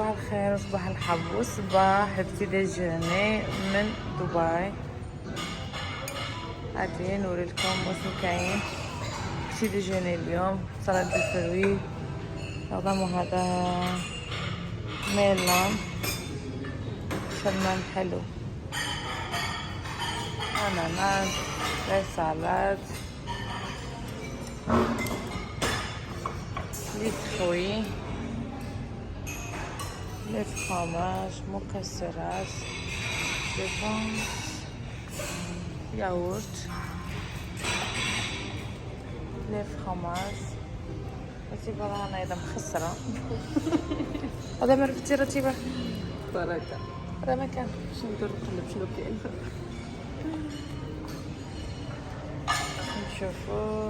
صباح الخير وصباح الحب وصباح ابتداء من دبي. غادي نوريلكم واش كاين ابتداء اليوم. سلطة الفروي نظام هذا ميلون شمام حلو، اناناس، سالاد، لي فروي، لي فرomاج، مكسرات، ليفونس، ياغورت، لي فرomاج. رتيبة رانا ايضا مخسرة. هذا ما رفتي رتيبة بركة. هذا ما كان شنو ندير نقلب شنو كاين. نشوفو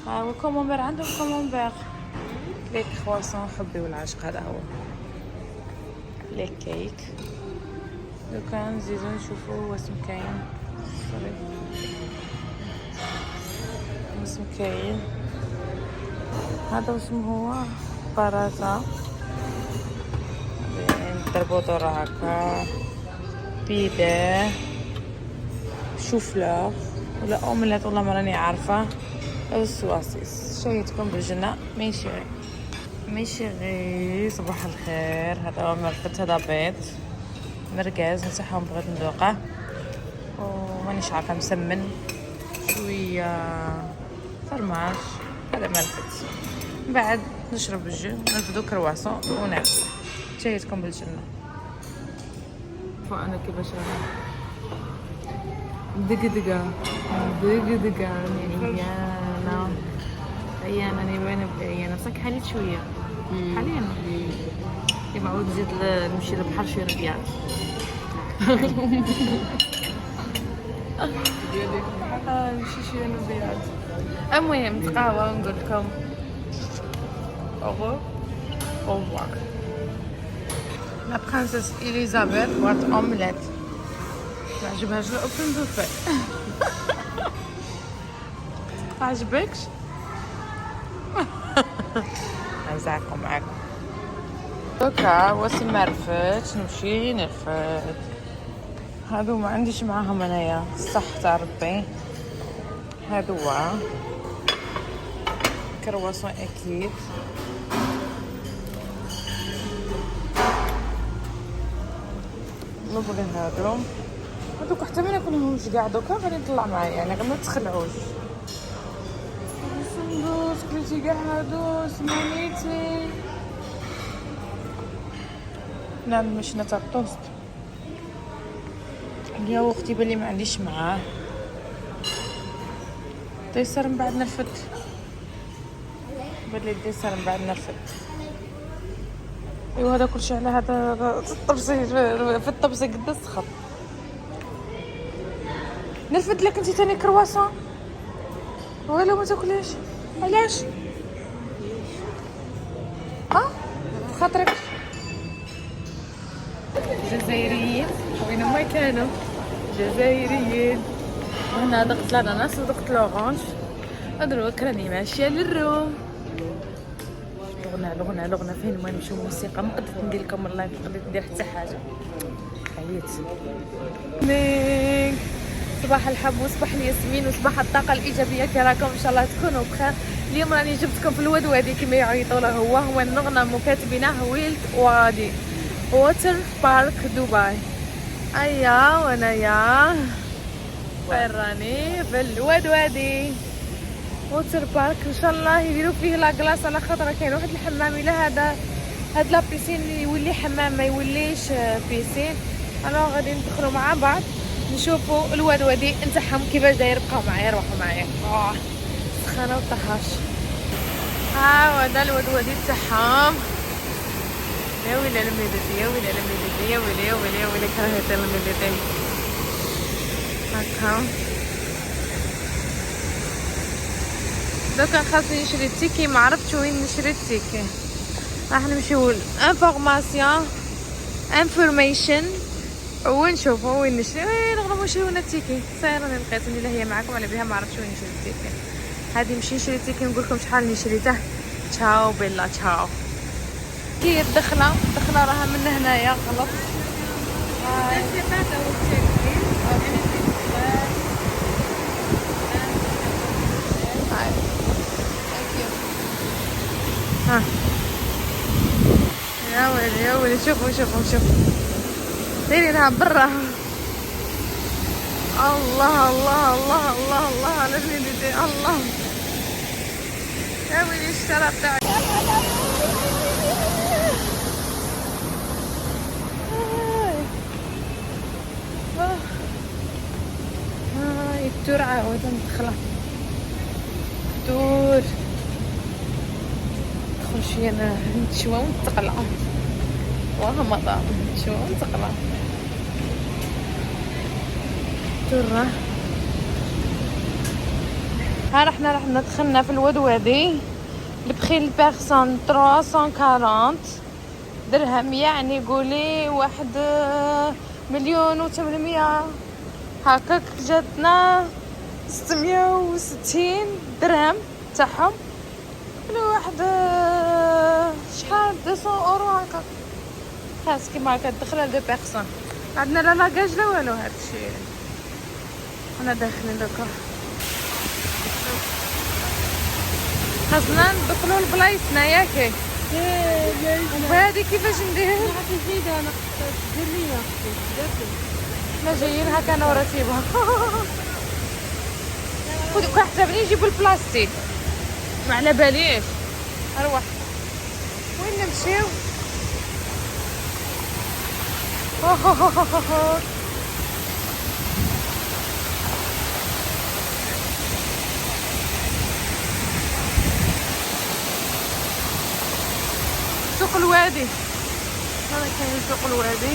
ها هو كومونبير، عندهم كومونبير، لي كرواسون حبي والعشق. هذا هو لي كيك. لو كان نزيدو نشوفو واسم كاين. سوري واسم كاين. هذا واسمه هو بارازا، نضربو دور هكا، بيدي، شوفلور ولا اومليت، والله ما راني عارفه. السواسيس شهيتكم بالجنة. ميشيغي صباح الخير. هذا هو مرقد، هذا بيض مرقاز نصحهم بغيت ندوقه ومانيش عارفه مسمن شويه فرماج. هذا مرقد، من بعد نشرب الجو نرفدو كرواسون وناكل. شهيتكم بالجنة. انا كيفاش دقدقة عيانة راني باينة بعيانة، بصح حاليت شوية حاليا. كيما عاود نزيد نمشي للبحر شي ربيعات. نمشي شي ربيعات. المهم نتقهوى ونقول لكم اوفوار. لا برانسيس إليزابيث ورد اومليت، ما عجبهاش الاوبن بوفي. ما عجبكش؟ نزعكم معاكم دوكا. واسم مرفت نمشي نرفد. هادو ما عنديش معاهم انايا صح تاع ربي. هادو هو كرواسون اكيد. نبغي هادوك حتى ما ناكلهمش كاع. دوكا غادي نطلع معايا يعني غير ما تخلعوش. السندوس كليتي كاع هادو سمانيتي. نعم مشنا تاع الطوست. يا وختي بلي ما عنديش معاه ديسر من بعد نرفد. بلي ديسر من بعد نرفد. ايوا هذا كلشي على هذا الطبسي في الطبسي قد السخط. نرفد لك انت ثاني كرواسون ولا ما تاكليش؟ علاش؟ خاطرك جزائريين وين ما كانوا جزائريين. هنا ضغط الاناناس وضغط لورانج. ادروك راني ماشيه للروم. لغنا فين ما نمشيو موسيقى. ما قدرت ندير لكم اللايف، ما قدرت ندير حتى حاجه، حيت صباح الحب وصباح الياسمين وصباح الطاقه الايجابيه. كي راكم ان شاء الله تكونوا بخير. اليوم راني جبتكم في الودوادي كما يعيطوا له هو النغنم وكاتبينه ويلد وادي ووتر بارك دبي. ايا وانايا فين راني في الودوادي ووتر بارك. ان شاء الله يديروا فيه لا كلاص، على خاطر كاين واحد الحمام الى هاد لا بيسين اللي يولي حمام ما يوليش بيسين. انا غادي ندخلوا مع بعض نشوفوا الودوادي نتاعهم كيفاش داير. بقاو معايا روحوا معايا. سخانه وطهاش. ها هذا الودوادي تاعهم. يا ويلي الميدتي، يا ويلي الميدتي، يا ويلي يا ويلي يا ويلي كرهت الميدتي. هاكا دوكا خاصني نشري التيكي، ما عرفتش وين نشري التيكي. راح نمشيو انفورميشن ونشوفوا وين نشري. نغلبوا نشريو لنا التيكي. صاير راني لقيت اللي هي معاكم على بها، ما عرفتش وين نشري التيكي. هادي نمشي نشري التيكي نقول لكم شحال اللي شريته. تشاو بيلا تشاو. هي الدخله راها من هنايا غلط. ها يا ويلي يا ويلي، شوفوا شوفوا شوفوا دايرينها برا. الله الله الله الله الله على بنيتي، الله يا ويلي الشارع تاعي. هاي التور عاود ندخلها التور، ندخل شوية انا نتشوى ونتقلع وغمضة نتشوى ونتقلع. ترى ها رحنا دخلنا في الودوادي. البخيل بيرسون 340 درهم، يعني قولي 1,800,000 هكاك. جاتنا 660 درهم تاعهم، كل واحد شحال 200 اورو هكا خاص كيما هكا تدخل دو بيرسون. عندنا لا لاكاج لا والو، هادشي انا داخلين دوكا. خاصنا ندخلو لبلايصنا ياكي. وهادي كيفاش ندير؟ انا دير لي حنا جايين هكا انا ورتيبها. كون حسابني نجيبو البلاستيك ما على باليش. اروح وين نمشيو؟ سوق الوادي، هذا كاين سوق الوادي.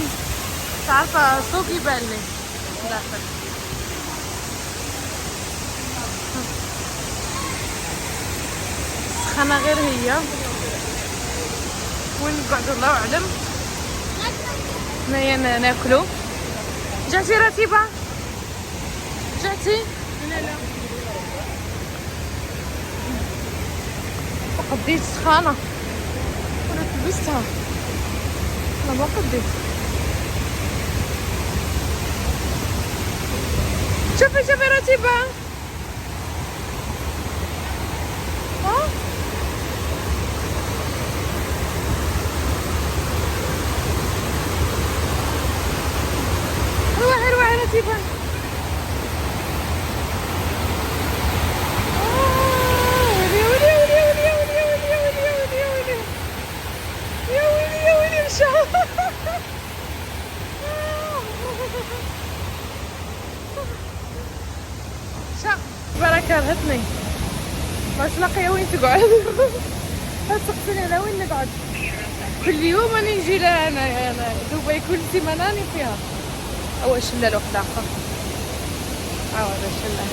تعرفه سوق يبان لي داخل. سخانه غير هي، وين نقعدو الله اعلم. هنايا ناكلو. جاتي رتيبه؟ جاتي؟ لا قديت سخانه وانا لبستها، انا ما قديت. شوفي رتيبه. ها روحي رتيبه. بركة رهتني باش لاقيه وين تقعد. تسقسيني انا وين نقعد. كل يوم راني نجي لها انا دبي، كل سيمانه راني فيها. اول شله لوحده اخر عاود شله.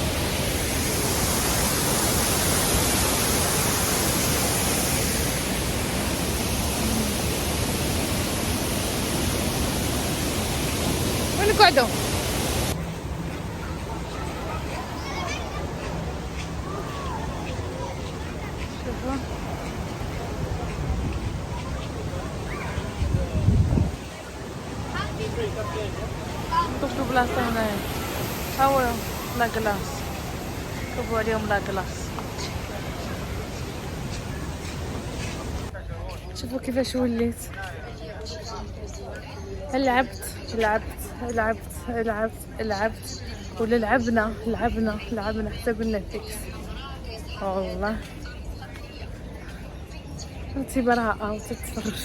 وين نقعدو؟ شوفوا بلاصة هنايا، هاو لا كلاص، شوفوا عليهم لا كلاص. شوفوا كيفاش وليت. لعبت ولا لعبنا حتى قلنا فيكس. والله انتي براءة وتتفرج.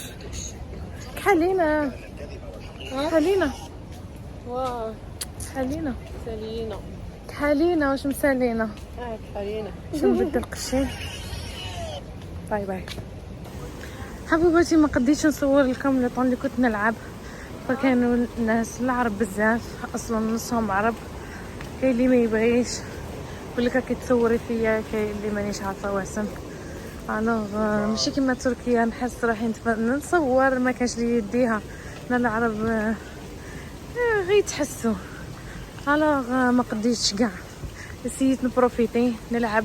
كحلينا واو كحلينا واش مسالينا. كحلينا باش نبدل قشي. باي حبيباتي، ما قديتش نصور لكم لي طون اللي كنت نلعب، فكانوا الناس العرب بزاف، اصلا نصهم عرب. كاين اللي ما يبغيش يقول لك راكي تصوري فيا، كاين اللي مانيش عارفه واسم. الوغ ماشي كيما تركيا نحس رايحين نصور ما كانش لي يديها. انا العرب غير تحسوا. الوغ ما قديتش كاع، نسيت نبروفيتي نلعب،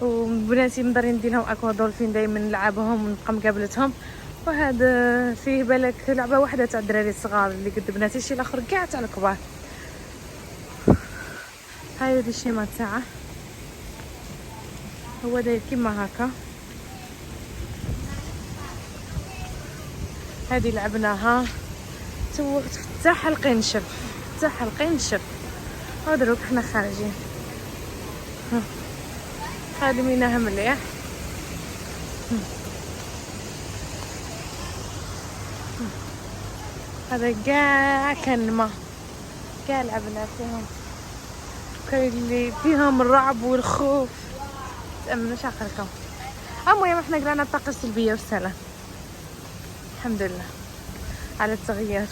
وبناتي مدارين ندير لهم اكوا دولفين دائما نلعبهم ونبقى مقابلتهم. وهذا فيه بالك لعبه واحده تاع الدراري الصغار اللي قد بناتي، شي الاخر كاع تاع الكبار. هاي الشيمه تاعه هو داير كيما هكا. هذه لعبناها تو تفتح حلقي نشف، تفتح حلقي نشف. ودروك حنا خارجين خادمينها مليح. هذا كاع كان الماء، كاع لعبنا فيهم، كاين اللي فيهم الرعب والخوف. تأمنوش عقلكم. المهم احنا قرانا الطاقة السلبية والسلام، الحمد لله على التغيير.